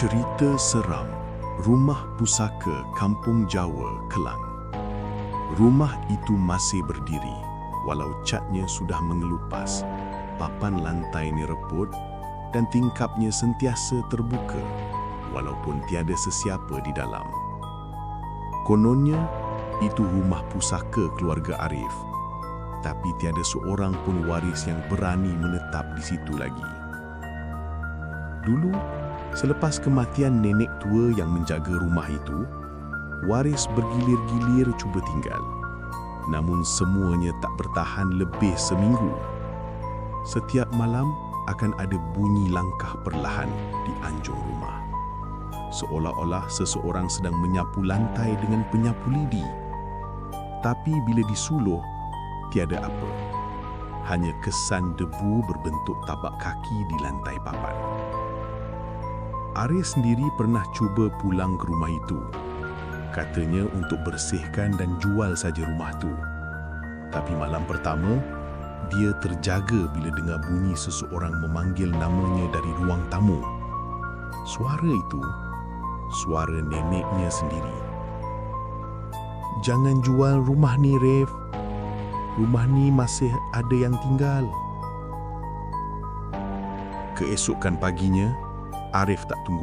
Cerita seram Rumah Pusaka Kampung Jawa, Kelang. Rumah itu masih berdiri, walau catnya sudah mengelupas, papan lantainya reput dan tingkapnya sentiasa terbuka, walaupun tiada sesiapa di dalam. Kononnya, itu rumah pusaka keluarga Arif, tapi tiada seorang pun waris yang berani menetap di situ lagi. Dulu, selepas kematian nenek tua yang menjaga rumah itu, waris bergilir-gilir cuba tinggal. Namun semuanya tak bertahan lebih seminggu. Setiap malam akan ada bunyi langkah perlahan di anjung rumah. Seolah-olah seseorang sedang menyapu lantai dengan penyapu lidi. Tapi bila disuluh, tiada apa. Hanya kesan debu berbentuk tapak kaki di lantai papan. Arif sendiri pernah cuba pulang ke rumah itu. Katanya untuk bersihkan dan jual saja rumah tu. Tapi malam pertama, dia terjaga bila dengar bunyi seseorang memanggil namanya dari ruang tamu. Suara itu, suara neneknya sendiri. "Jangan jual rumah ni, Ref. Rumah ni masih ada yang tinggal." Keesokan paginya, Arif tak tunggu